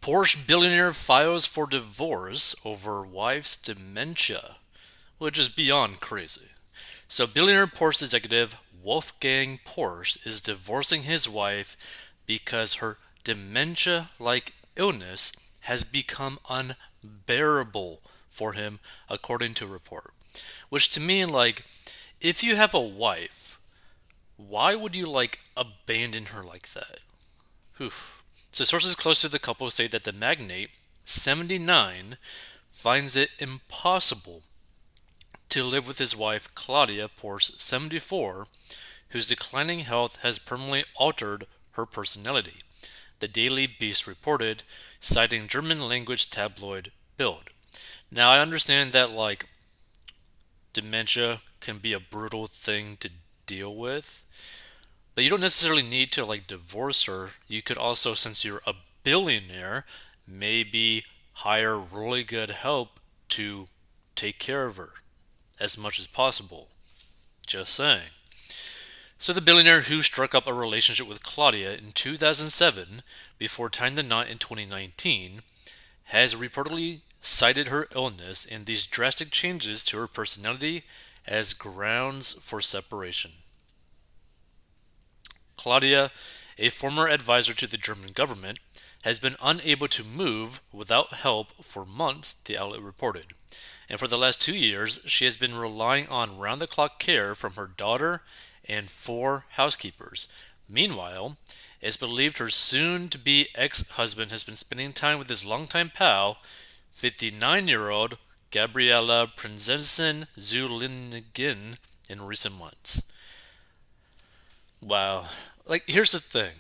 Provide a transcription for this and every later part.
Porsche billionaire files for divorce over wife's dementia, which is beyond crazy. So, billionaire Porsche executive Wolfgang Porsche is divorcing his wife because her dementia like illness has become unbearable for him, according to a report. Which to me, like, if you have a wife, why would you, like, abandon her like that? Whew. So sources close to the couple say that the magnate, 79, finds it impossible to live with his wife Claudia Porsche, 74, whose declining health has permanently altered her personality, the Daily Beast reported, citing German language tabloid Bild. Now I understand that, like, dementia can be a brutal thing to deal with, but you don't necessarily need to, like, divorce her. You could also, since you're a billionaire, maybe hire really good help to take care of her as much as possible. Just saying. So the billionaire, who struck up a relationship with Claudia in 2007 before tying the knot in 2019, has reportedly cited her illness and these drastic changes to her personality as grounds for separation. Claudia, a former advisor to the German government, has been unable to move without help for months, the outlet reported. And for the last 2 years, she has been relying on round the clock care from her daughter and 4 housekeepers. Meanwhile, it's believed her soon to be ex husband has been spending time with his longtime pal, 59-year-old Gabriela Prinzessin Zulingen, in recent months. Wow. Like, here's the thing,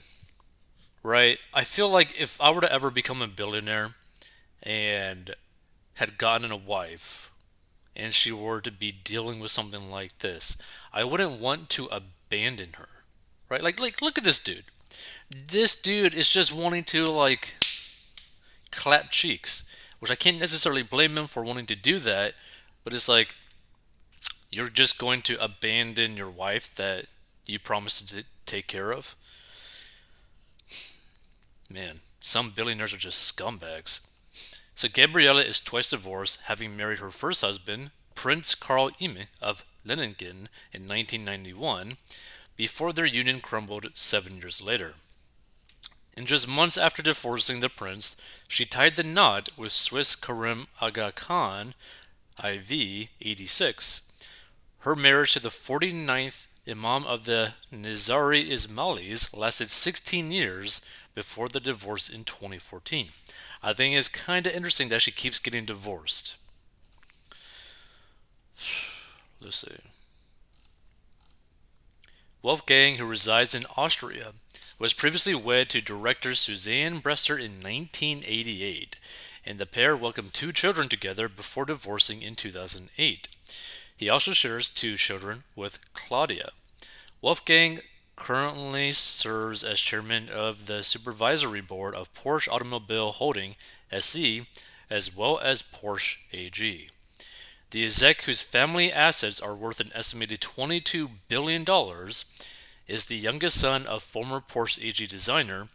right? I feel like if I were to ever become a billionaire and had gotten a wife and she were to be dealing with something like this, I wouldn't want to abandon her. Right? Like look at this dude. This dude is just wanting to, like, clap cheeks, which I can't necessarily blame him for wanting to do that, but it's like you're just going to abandon your wife that you promised to take care of. Man, some billionaires are just scumbags. So Gabriella is twice divorced, having married her first husband, Prince Karl Ime of Leiningen, in 1991, before their union crumbled 7 years later. And just months after divorcing the prince, she tied the knot with Swiss Karim Aga Khan, IV, 86. Her marriage to the 49th Imam of the Nizari Ismailis lasted 16 years before the divorce in 2014. I think it's kind of interesting that she keeps getting divorced. Let's see. Wolfgang, who resides in Austria, was previously wed to director Suzanne Brester in 1988, and the pair welcomed 2 children together before divorcing in 2008. He also shares 2 children with Claudia. Wolfgang currently serves as chairman of the supervisory board of Porsche Automobile Holding SE, as well as Porsche AG. The exec, whose family assets are worth an estimated $22 billion, is the youngest son of former Porsche AG designer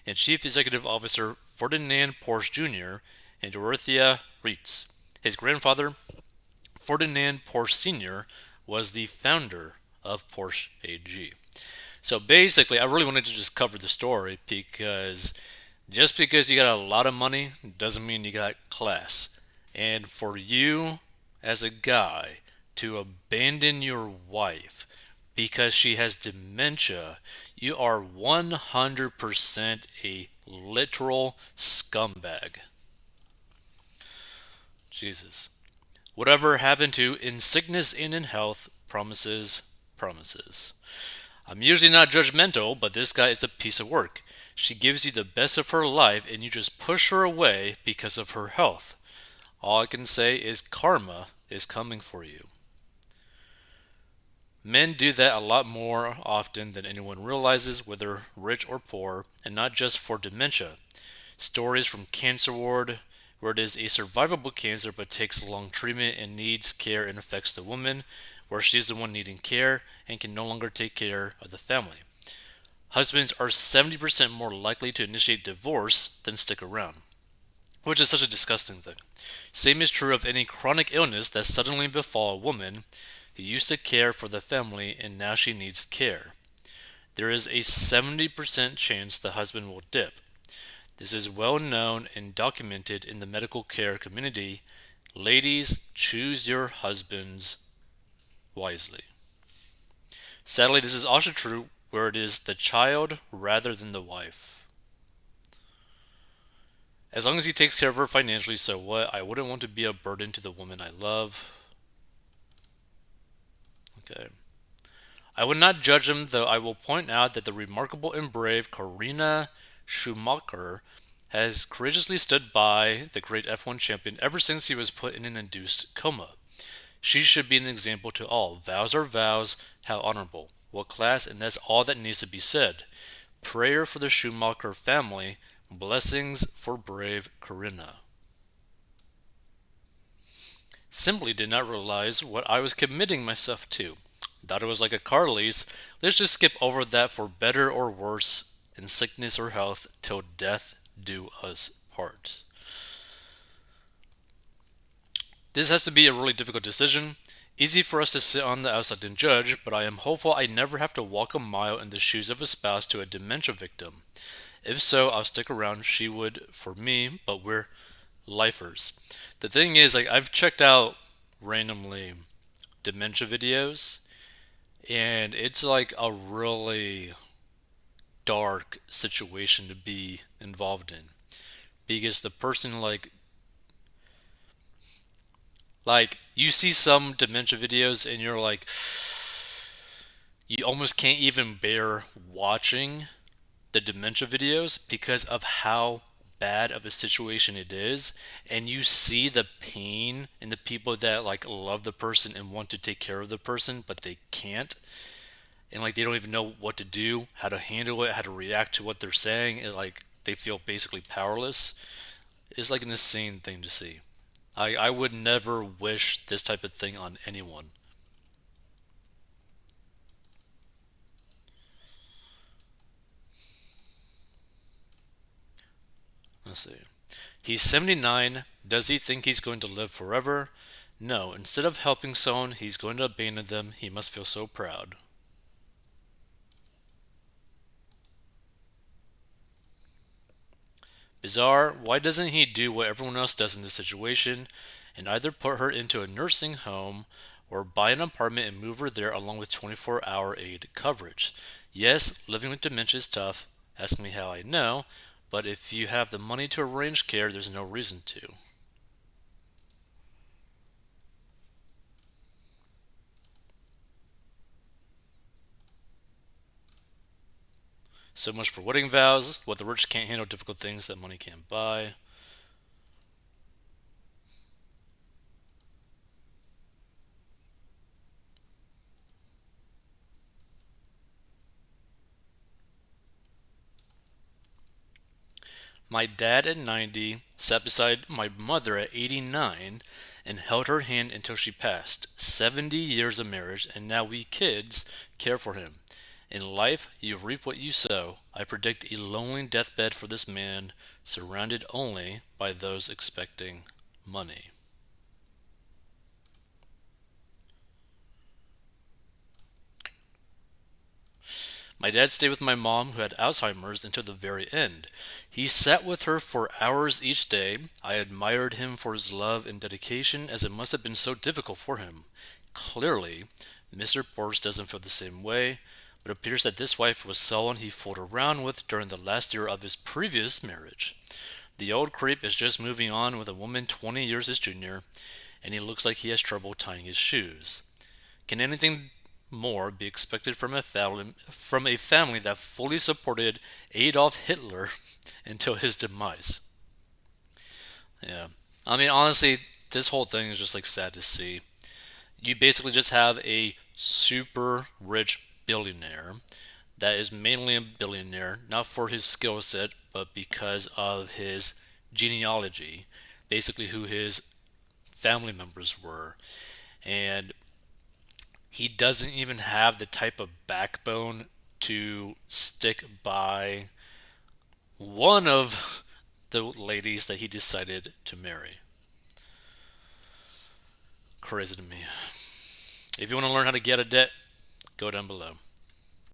and chief executive officer Ferdinand Porsche Jr. and Dorothea Ritz. His grandfather, Ferdinand Porsche Sr., was the founder of Porsche AG. So basically, I really wanted to just cover the story because just because you got a lot of money doesn't mean you got class. And for you, as a guy, to abandon your wife because she has dementia, you are 100% a literal scumbag. Jesus. Whatever happened to in sickness and in health promises, promises. I'm usually not judgmental, but this guy is a piece of work. She gives you the best of her life and you just push her away because of her health. All I can say is karma is coming for you. Men do that a lot more often than anyone realizes, whether rich or poor, and not just for dementia. Stories from Cancer Ward, where it is a survivable cancer but takes long treatment and needs care and affects the woman, where she's the one needing care and can no longer take care of the family. Husbands are 70% more likely to initiate divorce than stick around. which is such a disgusting thing. Same is true of any chronic illness that suddenly befall a woman who used to care for the family and now she needs care. There is a 70% chance the husband will dip. This is well known and documented in the medical care community. Ladies, choose your husbands wisely. Sadly, this is also true where it is the child rather than the wife. As long as he takes care of her financially, so what? I wouldn't want to be a burden to the woman I love. Okay. I would not judge him, though I will point out that the remarkable and brave Karina Schumacher has courageously stood by the great F1 champion ever since he was put in an induced coma. She should be an example to all. Vows are vows, how honorable. What class, and that's all that needs to be said. Prayer for the Schumacher family. Blessings for brave Karina. Simply did not realize what I was committing myself to. Thought it was like a car lease. Let's just skip over that for better or worse, in sickness or health, till death do us part. This has to be a really difficult decision. Easy for us to sit on the outside and judge, but I am hopeful I never have to walk a mile in the shoes of a spouse to a dementia victim. If so, I'll stick around. She would for me, but we're lifers. The thing is, like, I've checked out randomly dementia videos, and it's like a really dark situation to be involved in because the person like you see some dementia videos and you're like you almost can't even bear watching the dementia videos because of how bad of a situation it is, and you see the pain in the people that like love the person and want to take care of the person but they can't, and like they don't even know what to do, how to handle it, how to react to what they're saying, and like they feel basically powerless. It's like an insane thing to see. I would never wish this type of thing on anyone. Let's see. He's 79. Does he think he's going to live forever? No. Instead of helping someone, he's going to abandon them. He must feel so proud. Bizarre. Why doesn't he do what everyone else does in this situation and either put her into a nursing home or buy an apartment and move her there along with 24-hour aid coverage? Yes, living with dementia is tough. Ask me how I know. But if you have the money to arrange care, there's no reason to. So much for wedding vows. What the rich can't handle difficult things that money can't buy. My dad at 90 sat beside my mother at 89 and held her hand until she passed. 70 years of marriage, and now we kids care for him. In life, you reap what you sow. I predict a lonely deathbed for this man, surrounded only by those expecting money. My dad stayed with my mom, who had Alzheimer's, until the very end. He sat with her for hours each day. I admired him for his love and dedication, as it must have been so difficult for him. Clearly, Mr. Porsche doesn't feel the same way, but it appears that this wife was someone he fooled around with during the last year of his previous marriage. The old creep is just moving on with a woman 20 years his junior, and he looks like he has trouble tying his shoes. Can anything more be expected from a family that fully supported Adolf Hitler until his demise? Yeah. I mean, honestly, this whole thing is just like sad to see. You basically just have a super rich billionaire that is mainly a billionaire, not for his skill set, but because of his genealogy, basically who his family members were. And he doesn't even have the type of backbone to stick by one of the ladies that he decided to marry. Crazy to me. If you want to learn how to get a debt, go down below.